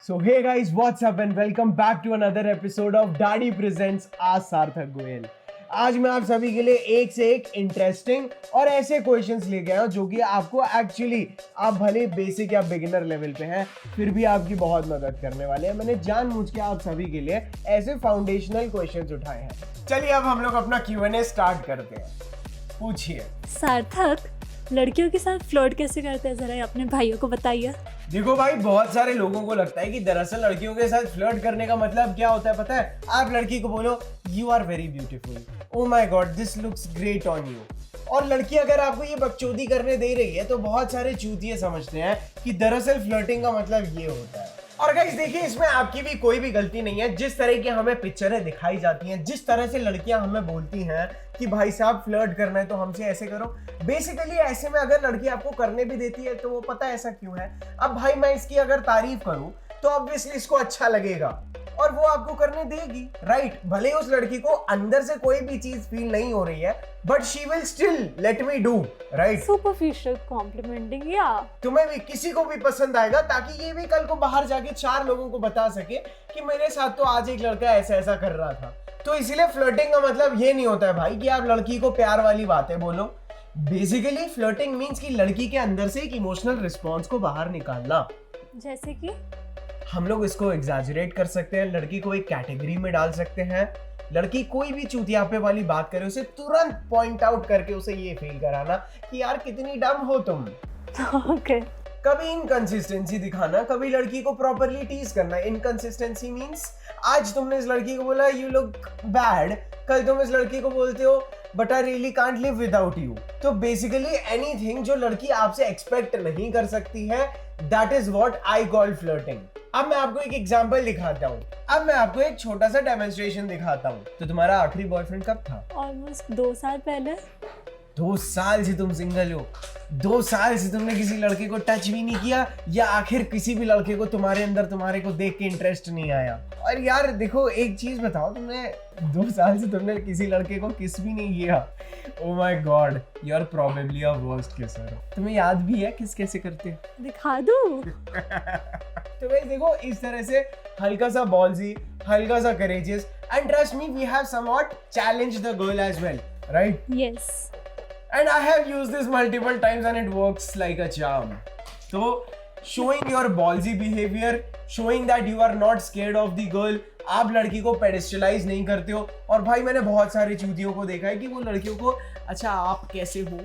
So hey guys, what's up and welcome back to another episode of Daddy Presents आज सार्थक गोयल। आज मैं आप सभी के लिए एक से एक इंटरेस्टिंग और ऐसे क्वेश्चंस लेके आया हूं जो कि आपको एक्चुअली आप भले बेसिक या बिगिनर लेवल पे हैं फिर भी आपकी बहुत मदद करने वाले हैं। मैंने जानबूझ के आप सभी के लिए ऐसे फाउंडेशनल क्वेश्चंस उठाए हैं। चलिए अब हम लोग अपना Q&A स्टार्ट करते हैं। पूछिए। सार्थक, लड़कियों के साथ फ्लर्ट कैसे करते हैं, जरा अपने भाइयों को बताइए। देखो भाई, बहुत सारे लोगों को लगता है कि दरअसल लड़कियों के साथ फ्लर्ट करने का मतलब क्या होता है पता है? आप लड़की को बोलो you are very beautiful, oh my God this looks great on you. और लड़की अगर आपको ये बकचोदी करने दे रही है तो बहुत सारे चूतिए समझते हैं कि दरअसल फ्लर्टिंग का मतलब ये होता है। और गाइस देखिए, इसमें आपकी भी कोई भी गलती नहीं है। जिस तरह की हमें पिक्चरें दिखाई जाती हैं, जिस तरह से लड़कियां हमें बोलती हैं कि भाई साहब फ्लर्ट करना है तो हमसे ऐसे करो, बेसिकली ऐसे में अगर लड़की आपको करने भी देती है तो वो पता है ऐसा क्यों है। अब भाई मैं इसकी अगर तारीफ करूं तो ऑब्वियसली इसको अच्छा लगेगा और वो आपको करने देगी, राइट? भले उस लड़की को अंदर से कोई भी चीज फील नहीं हो रही है but she will still let me do, right? Superficial complimenting, या तुम्हें भी किसी को भी पसंद आएगा ताकि ये भी कल को बाहर जाके 4 लोगों को बता सके कि मेरे साथ तो आज एक लड़का ऐसा ऐसा कर रहा था। तो इसीलिए फ्लर्टिंग का मतलब ये नहीं होता है भाई कि आप लड़की को प्यार वाली बातें बोलो। बेसिकली फ्लर्टिंग मींस कि लड़की के अंदर से एक इमोशनल रिस्पॉन्स को बाहर निकालना। जैसे कि हम लोग इसको एग्जैजरेट कर सकते हैं, लड़की को एक कैटेगरी में डाल सकते हैं। लड़की कोई भी चूतियापे वाली बात करे उसे तुरंत पॉइंट आउट करके उसे ये फील कराना कि यार कितनी डम हो तुम। ओके। कभी इनकंसिस्टेंसी दिखाना, कभी लड़की को प्रॉपर्ली टीज करना। इनकंसिस्टेंसी मींस आज तुमने इस लड़की को बोला यू लुक बैड, कल तुम इस लड़की को बोलते हो but I really can't live without you. तो बेसिकली एनीथिंग जो लड़की आपसे एक्सपेक्ट नहीं कर सकती है, that is what I call flirting. अब मैं आपको एक एग्जांपल दिखाता हूँ। अब मैं आपको एक छोटा सा डेमोन्स्ट्रेशन दिखाता हूँ। तो तुम्हारा आखिरी बॉयफ्रेंड कब था? ऑलमोस्ट 2 साल पहले। 2 साल से तुम सिंगल हो, 2 साल से तुमने किसी लड़के को टच भी नहीं किया या आखिर किसी भी लड़के को तुम्हारे अंदर तुम्हारे को देख के इंटरेस्ट नहीं आया। और यार देखो एक चीज बताओ, तुमने 2 साल से तुमने किसी लड़के को किस भी नहीं किया। Oh my God, you are probably a worst kisser. तुम्हें याद भी है किस कैसे करते? दिखा दूं? तो भाई देखो, इस तरह से हल्का सा बॉल्जी, हल्का सा courageous, and trust me we have somewhat challenged the girl as well, right? Yes. And I have used this multiple times and it works like a charm. So, showing your ballsy behavior, showing that you are not scared of the girl, आप लड़की को पेडिस्टलाइज नहीं करते हो। और भाई मैंने बहुत सारे चूतियों को देखा है कि वो लड़कियों को अच्छा आप कैसे हो,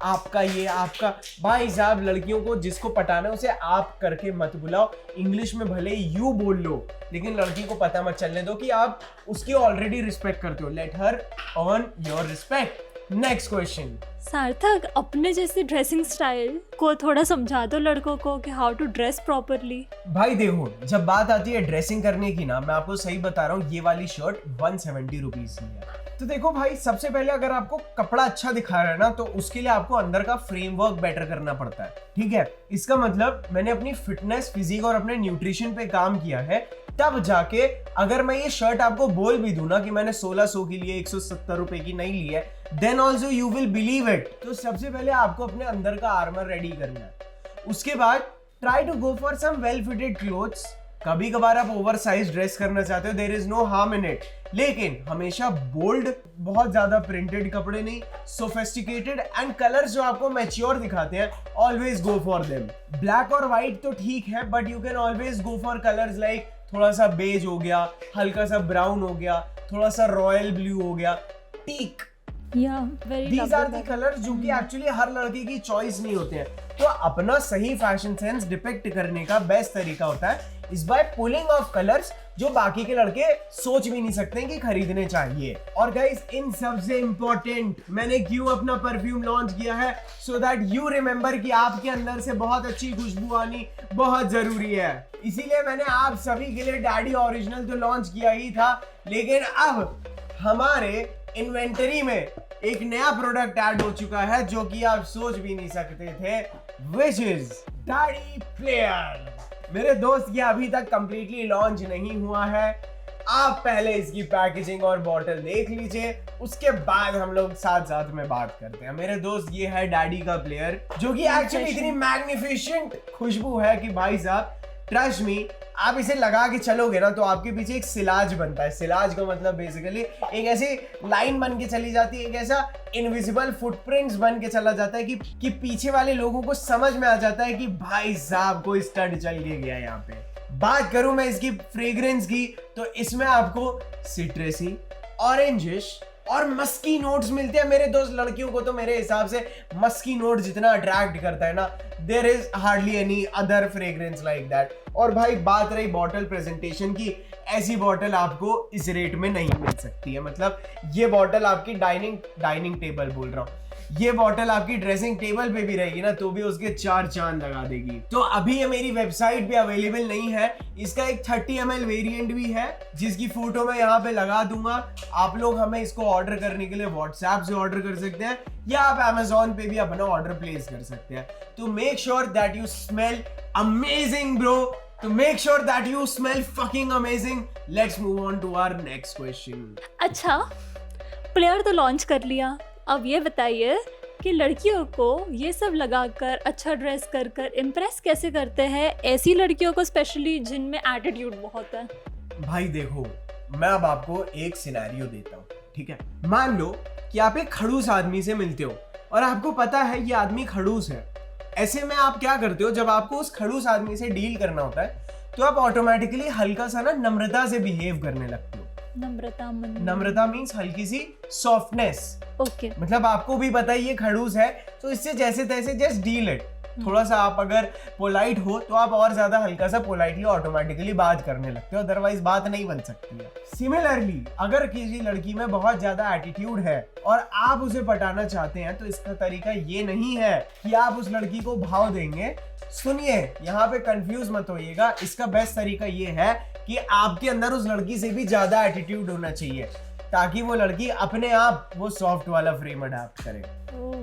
आपका ये आपका। भाई साहब लड़कियों को जिसको पटाना है उसे आप करके मत बुलाओ। इंग्लिश में भले यू बोल लो लेकिन लड़की को पता मत चलने दो कि आप उसकी ऑलरेडी रिस्पेक्ट करते हो। Let her earn your respect. Next question. सार्थक, अपने जैसे ड्रेसिंग स्टाइल को थोड़ा समझा दो लड़कों को कि हाउ टू ड्रेस प्रॉपर्ली। भाई देखो, जब बात आती है ड्रेसिंग करने की ना, मैं आपको सही बता रहा हूँ, ये वाली शर्ट 170 रुपीज की है। तो देखो भाई, सबसे पहले अगर आपको कपड़ा अच्छा दिखा रहा है ना तो उसके लिए आपको अंदर का फ्रेमवर्क बेटर करना पड़ता है, ठीक है? इसका मतलब मैंने अपनी फिटनेस, फिजिक और अपने न्यूट्रिशन पे काम किया है, तब जाके अगर मैं ये शर्ट आपको बोल भी दूं ना कि मैंने 1600 की लिए 170 रुपए की नहीं ली है, then also you will believe it. तो सबसे पहले आपको अपने अंदर का आर्मर रेडी करना है। उसके बाद try to go for some well fitted clothes. कभी कभार आप ओवर साइज ड्रेस करना चाहते हो, there is no harm in it, लेकिन हमेशा बोल्ड, बहुत ज्यादा प्रिंटेड कपड़े नहीं, सोफिस्टिकेटेड एंड कलर्स जो आपको मैच्योर दिखाते हैं, always go for them. Black और व्हाइट तो ठीक है but you can always go for colours like थोड़ा सा बेज हो गया, हल्का सा ब्राउन हो गया, थोड़ा सा रॉयल ब्लू हो गया, teak. These are the colors जो कि एक्चुअली हर लड़के की चॉइस नहीं होते हैं। तो अपना सही फैशन सेंस डिपिक्ट करने का बेस्ट तरीका होता है इस बाय पुलिंग ऑफ कलर्स जो बाकी के लड़के सोच भी नहीं सकते कि खरीदने चाहिए। और गाइस, इन सबसे इंपॉर्टेंट मैंने क्यों अपना परफ्यूम लॉन्च किया है, सो दैट यू रिमेंबर कि आपके अंदर से बहुत अच्छी खुशबू आनी बहुत जरूरी है। इसीलिए मैंने आप सभी के लिए डैडी ओरिजिनल तो लॉन्च किया ही था, लेकिन अब हमारे इन्वेंटरी में एक नया प्रोडक्ट ऐड हो चुका है जो कि आप सोच भी नहीं सकते थे, विच इज डैडी प्लेयर। मेरे दोस्त ये अभी तक कंप्लीटली लॉन्च नहीं हुआ है। आप पहले इसकी पैकेजिंग और बॉटल देख लीजिए, उसके बाद हम लोग साथ साथ में बात करते हैं। मेरे दोस्त ये है डैडी का प्लेयर जो कि एक्चुअली इतनी मैग्निफिसेंट खुशबू है कि भाई साहब ट्रस्ट मी, आप इसे लगा के चलोगे ना तो आपके पीछे एक सिलाज बनता है। सिलाज का मतलब बेसिकली एक ऐसी लाइन बन के चली जाती है, एक ऐसा इनविजिबल फुटप्रिंट्स बन के चला जाता है कि पीछे वाले लोगों को समझ में आ जाता है कि भाई साहब कोई स्टंट चल के गया यहाँ पे। बात करूं मैं इसकी फ्रेग्रेंस की तो इसमें आपको सिट्रसी, ऑरेंजिश और मस्की नोट्स मिलते हैं। मेरे दोस्त लड़कियों को तो मेरे हिसाब से मस्की नोट जितना अट्रैक्ट करता है ना, there is hardly any other fragrance like that. और भाई बात रही बॉटल प्रेजेंटेशन की, ऐसी बॉटल आपको इस रेट में नहीं मिल सकती है। मतलब ये बॉटल आपकी डाइनिंग टेबल बोल रहा हूँ, ये बॉटल आपकी ड्रेसिंग टेबल पे भी रहेगी ना तो भी उसके 4 चांद लगा देगी। तो अभी ये मेरी वेबसाइट पे अवेलेबल नहीं है, इसका एक 30 ml वेरिएंट भी है जिसकी फोटो मैं यहाँ पे लगा दूंगा। आप लोग हमें इसको ऑर्डर करने के लिए व्हाट्सएप से ऑर्डर कर सकते हैं या आप अमेजोन पे भी अपना ऑर्डर प्लेस कर सकते हैं। तो make sure that you smell amazing bro, तो make sure that you smell fucking amazing. Let's move on to our next question. अच्छा, प्लेयर तो लॉन्च कर लिया, अब ये बताइए कि लड़कियों को ये सब लगाकर अच्छा ड्रेस कर कर इम्प्रेस कैसे करते हैं, ऐसी लड़कियों को स्पेशली जिनमें एटीट्यूड बहुत है। भाई देखो, मैं अब आपको एक सिनेरियो देता हूँ, ठीक है। मान लो कि आप एक खड़ूस आदमी से मिलते हो और आपको पता है ये आदमी खड़ूस है। ऐसे में आप क्या करते हो, जब आपको उस खड़ूस आदमी से डील करना होता है तो आप ऑटोमेटिकली हल्का सा ना नम्रता से बिहेव करने लगते हो। नम्रता मीन्स हल्की सी सॉफ्टनेस। ओके। मतलब आपको भी पता है ये खड़ूस है तो इससे जैसे तैसे जस्ट डील इट। थोड़ा सा आप अगर पोलाइट हो तो आप और ज्यादा हल्का सा पोलाइटली ऑटोमेटिकली बात करने लगते हो, अदरवाइज बात नहीं बन सकती है। सिमिलरली अगर किसी लड़की में बहुत ज्यादा एटीट्यूड है और आप उसे पटाना चाहते हैं तो इसका तरीका ये नहीं है कि आप उस लड़की को भाव देंगे। सुनिए, यहाँ पे कंफ्यूज मत होइएगा, इसका बेस्ट तरीका ये है कि आपके अंदर उस लड़की से भी ज्यादा एटीट्यूड होना चाहिए ताकि वो लड़की अपने आप वो सॉफ्ट वाला फ्रेम अडॉप्ट करे।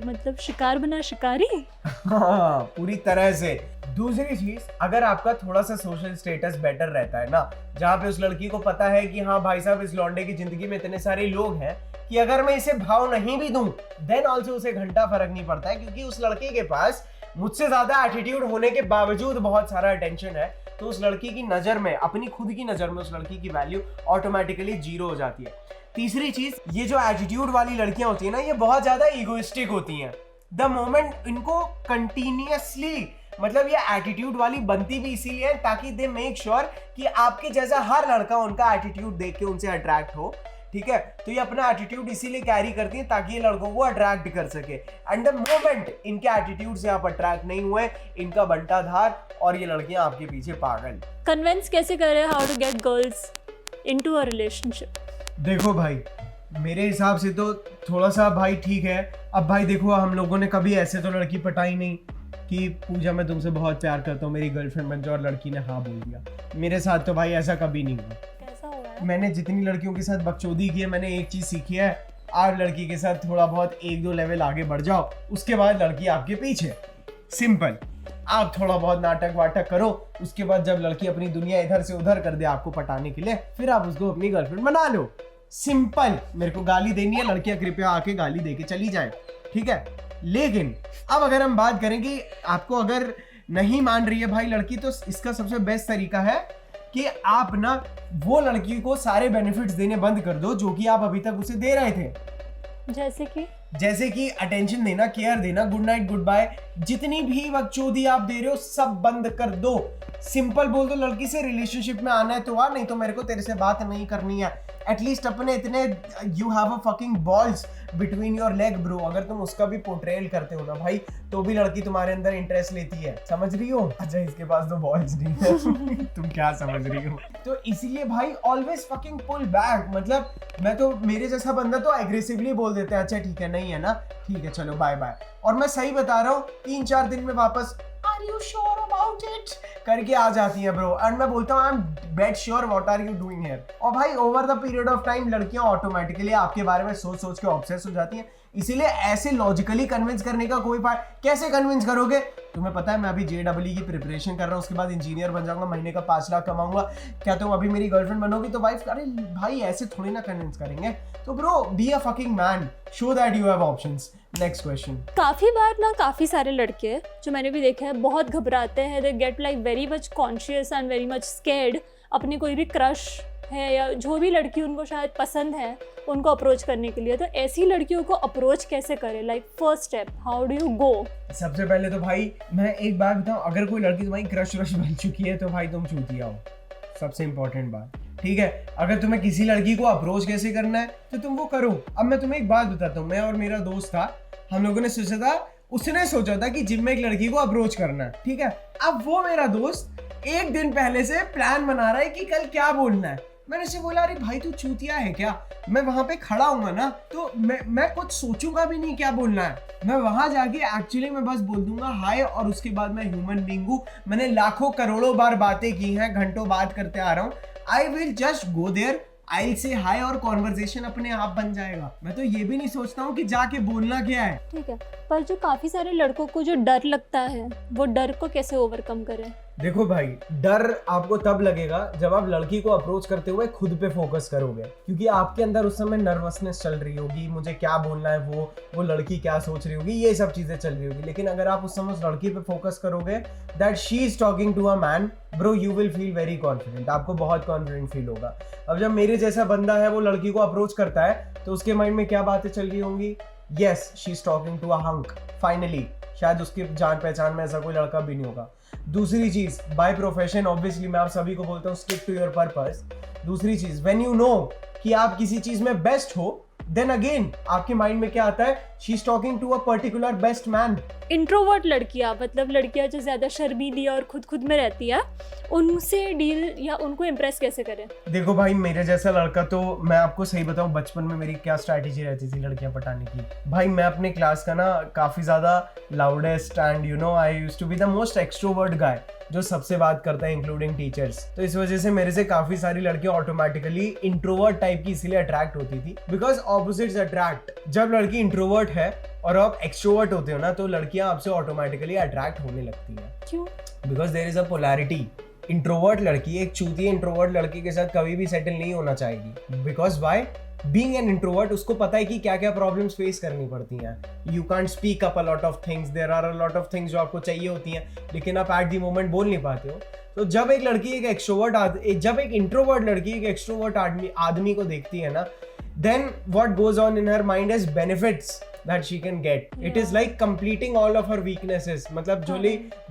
मतलब शिकार बना शिकारी। हाँ, पूरी तरह से। दूसरी चीज, अगर आपका थोड़ा सा सोशल स्टेटस बेटर रहता है ना, जहाँ पे उस लड़की को पता है कि हाँ भाई साहब इस लौंडे की जिंदगी में इतने सारे लोग हैं कि अगर मैं इसे भाव नहीं भी दूं देन ऑल्सो उसे घंटा फर्क नहीं पड़ता है, क्योंकि उस लड़के के पास मुझसे ज्यादा एटीट्यूड होने के बावजूद बहुत सारा अटेंशन है। तो उस लड़की की नजर में, अपनी खुद की नजर में उस लड़की की वैल्यू ऑटोमेटिकली 0 हो जाती है। तीसरी चीज, ये जो एटीट्यूड वाली लड़कियां होती है ना, ये बहुत ज्यादा इगोइस्टिक होती हैं। द मोमेंट इनको कंटिन्यूअसली, मतलब ये एटीट्यूड वाली बनती भी इसीलिए है ताकि दे मेक श्योर कि आपके जैसा हर लड़का उनका एटीट्यूड देख के उनसे अट्रैक्ट हो, ठीक है। तो ये अपना एटीट्यूड इसीलिए कैरी करती है ताकि ये लड़कों को अट्रैक्ट कर सके। एंड द मोमेंट इनके एटीट्यूड से आप अट्रैक्ट नहीं हुए, इनका बंटा धार और ये लड़कियां आपके पीछे पागल। कन्विंस कैसे करें how to get girls into a relationship? देखो भाई, मेरे हिसाब से तो थोड़ा सा भाई ठीक है। अब भाई देखो, हम लोगों ने कभी ऐसे तो लड़की पटाई नहीं कि पूजा मैं तुमसे बहुत प्यार करता हूँ, मेरी गर्लफ्रेंड बन जाओ, और लड़की ने हाँ बोल दिया। मेरे साथ तो भाई ऐसा कभी नहीं हुआ। कैसा हुआ है? मैंने जितनी लड़कियों के साथ बकचोदी की है, मैंने एक चीज सीखी है, आप लड़की के साथ थोड़ा बहुत 1-2 लेवल आगे बढ़ जाओ, उसके बाद लड़की आपके पीछे। सिंपल। आप थोड़ा बहुत नाटक वाटक करो, उसके बाद जब लड़की अपनी दुनिया इधर से उधर कर दे आपको पटाने के लिए, फिर आप उसको अपनी गर्लफ्रेंड बना लो। सिंपल। मेरे को गाली देनी है, लड़कियां कृपया आके गाली देके चली जाए, ठीक है। लेकिन अब अगर हम बात करें कि आपको अगर नहीं मान रही है भाई लड़की, तो इसका सबसे बेस्ट तरीका है कि आप ना वो लड़की को सारे बेनिफिट्स देने बंद कर दो जो कि आप अभी तक उसे दे रहे थे। जैसे कि अटेंशन देना, केयर देना, गुड नाइट गुड बाय, जितनी भी बकचोदी आप दे रहे हो सब बंद कर दो। सिंपल बोल दो, लड़की से रिलेशनशिप में आना है तो आ, नहीं तो मेरे को तेरे से बात नहीं करनी है। एटलीस्ट अपने इतने you have a fucking balls between your leg bro. अगर तुम उसका भी पोर्ट्रेल करते हो ना भाई, तो भी लड़की तुम्हारे अंदर इंटरेस्ट लेती है, समझ रही हो? अच्छा, इसके पास तो बॉल्स नहीं है तुम क्या समझ रही हो? तो इसीलिए भाई ऑलवेज फकिंग पुल बैक। मतलब मैं तो, मेरे जैसा बंदा तो एग्रेसिवली बोल देता है, अच्छा ठीक है, नहीं है ना, ठीक है चलो बाय बाय। और मैं सही बता रहा हूँ, 3-4 दिन में वापस are you sure about it करके आ जाती है ब्रो। एंड मैं बोलता हूँ I am dead sure what are you doing here. और भाई over the period of time लड़कियां ऑटोमेटिकली आपके बारे में सोच सोच के ऑब्सेस हो जाती हैं। इसीलिए ऐसे लॉजिकली कन्विंस करने का कोई फायदा। कैसे कन्विंस करोगे? तुम्हें पता है मैं अभी JEE की प्रिपरेशन कर रहा हूँ, उसके बाद इंजीनियर बन जाऊंगा, महीने का 5 लाख कमाऊंगा, क्या तुम अभी मेरी गर्लफ्रेंड बनोगी? तो वाइफ, अरे भाई ऐसे थोड़ी ना कन्विंस करेंगे। तो bro be a fucking man, show that you have options. Next question. काफी बार ना काफी सारे लड़के जो मैंने भी देखे हैं बहुत घबराते हैं, they get like very much conscious and very much scared अपनी कोई भी क्रश है या जो भी लड़की उनको शायद पसंद है उनको अप्रोच करने के लिए। तो ऐसी लड़कियों को अप्रोच कैसे करें, like first step how do you go? सबसे पहले तो भाई मैं एक बात बताऊं, अगर कोई लड़की तुम्हारी क्रश रश बन चुकी है तो भाई तुम चूतिया हो, सबसे इंपॉर्टेंट बात, ठीक है। अगर तुम्हें किसी लड़की को अप्रोच कैसे करना है तो तुम वो करो। अब मैं तुम्हें एक बात बताता हूँ, मैं और मेरा दोस्त था, हम लोगों ने सोचा था, उसने सोचा था कि जिम में एक लड़की को अप्रोच करना है, ठीक है। अब वो मेरा दोस्त एक दिन पहले से प्लान बना रहा है कि कल क्या बोलना है। मैंने उससे बोला, अरे भाई तू चूतिया है क्या, मैं वहां पे खड़ा हूँ ना तो मैं कुछ सोचूंगा भी नहीं क्या बोलना है, मैं वहां जाके एक्चुअली मैं बस बोल दूंगा हाय, और उसके बाद मैं ह्यूमन बीइंग हूँ, मैंने लाखों करोड़ों बार बातें की हैं, घंटों बात करते आ रहा हूँ, I will just go there, I will say hi और कॉन्वर्सेशन अपने आप बन जाएगा। मैं तो ये भी नहीं सोचता हूँ कि जाके बोलना क्या है। ठीक है, पर जो काफी सारे लड़कों को जो डर लगता है वो डर को कैसे ओवरकम करें? देखो भाई, डर आपको तब लगेगा जब आप लड़की को अप्रोच करते हुए खुद पे फोकस करोगे, क्योंकि आपके अंदर उस समय नर्वसनेस चल रही होगी, मुझे क्या बोलना है, वो लड़की क्या सोच रही होगी, ये सब चीजें चल रही होगी। लेकिन अगर आप उस समय उस लड़की पे फोकस करोगे that she is talking to a man, bro you will feel very confident, आपको बहुत कॉन्फिडेंट फील होगा। अब जब मेरे जैसा बंदा है वो लड़की को अप्रोच करता है तो उसके माइंड में क्या बातें चल रही होंगी, yes she is talking to a hunk, finally शायद उसकी जान पहचान में ऐसा कोई लड़का भी नहीं होगा। दूसरी चीज, बाय प्रोफेशन ऑब्वियसली मैं आप सभी को बोलता हूँ स्टिक टू योर पर्पस। दूसरी चीज, व्हेन यू नो कि आप किसी चीज में बेस्ट हो, देन अगेन आपके माइंड में क्या आता है, she is talking to a particular best man. Introvert लड़कियां, मतलब लड़कियां जो ज्यादा शर्मीली और खुद में रहती है, उनसे डील या उनको इम्प्रेस कैसे करें? देखो भाई, मेरे जैसा लड़का तो मैं आपको सही बताऊं, बचपन में मेरी क्या स्ट्रैटेजी रहती थी लड़कियां पटाने की। भाई मैं अपने क्लास का ना काफी ज्यादा loudest and you know I used to be the most extrovert guy, जो सबसे बात करता है इंक्लूडिंग टीचर्स। तो इस वजह से मेरे से काफी सारी लड़कियां ऑटोमेटिकली इंट्रोवर्ट टाइप की इसीलिए अट्रैक्ट होती थी, बिकॉज ऑपोजिट्स अट्रैक्ट। जब लड़की इंट्रोवर्ट है और आप एक्सट्रोवर्ट होते हो ना तो लड़कियां आपसे ऑटोमेटिकली अट्रैक्ट होने लगती हैं। क्यों? Because there is a polarity. Introvert लड़की एक चूतिया इंट्रोवर्ट लड़की के साथ कभी भी सेटल नहीं होना चाहेगी, because why, being an introvert उसको पता है कि क्या क्या प्रॉब्लम्स फेस करनी पड़ती हैं। You can't speak up a lot of things, there are a lot of things जो आपको चाहिए होती हैं लेकिन आप एट द मोमेंट बोल नहीं पाते हो। तो जब एक लड़की एक एक्सट्रोवर्ट जब एक इंट्रोवर्ट लड़की एक एक्सट्रोवर्ट आदमी को देखती है ना, then what goes on in her mind is benefits that she can get. It is like completing all of her weaknesses. मतलब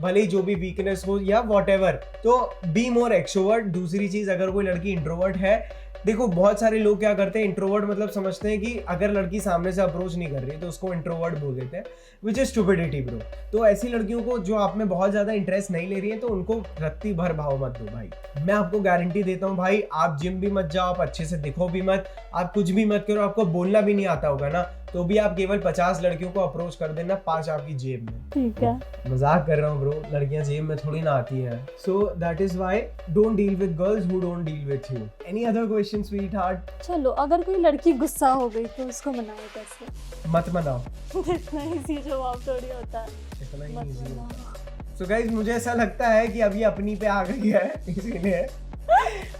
भले जो भी weakness हो या whatever, तो be more extrovert। दूसरी चीज, अगर कोई लड़की इंट्रोवर्ट है, देखो बहुत सारे लोग क्या करते हैं, इंट्रोवर्ट मतलब समझते हैं कि अगर लड़की सामने से अप्रोच नहीं कर रही तो उसको इंट्रोवर्ट बोल देते हैं, विच इज स्टुपिडिटी ब्रो। तो ऐसी लड़कियों को जो आप में बहुत ज्यादा इंटरेस्ट नहीं ले रही है तो उनको रत्ती भर भाव मत दो भाई। मैं आपको गारंटी देता हूँ भाई, आप जिम भी मत जाओ, आप अच्छे से दिखो भी मत, आप कुछ भी मत करो, आपको बोलना भी नहीं आता होगा ना, तो भी आप केवल 50 लड़कियों को अप्रोच कर देना, 5 आपकी जेब में। ठीक है, मजाक कर रहा हूँ ब्रो, लड़कियां जेब में थोड़ी ना आती हैं। So that is why don't deal with girls who don't deal with you. Any other question sweet heart? चलो, अगर कोई लड़की गुस्सा हो गई तो उसको मनाओ कैसे? मत मनाओ। इतना इजी जवाब थोड़ी होता है, इतना ही मत इजी मनाओ। होता है। सो गाइस, मुझे ऐसा लगता है कि अभी अपनी पे आ गई है, इसीलिए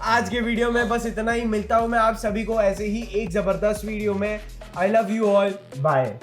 आज के वीडियो में बस इतना ही। मिलता हूँ मैं आप सभी को ऐसे ही एक जबरदस्त वीडियो में। I love you all, bye.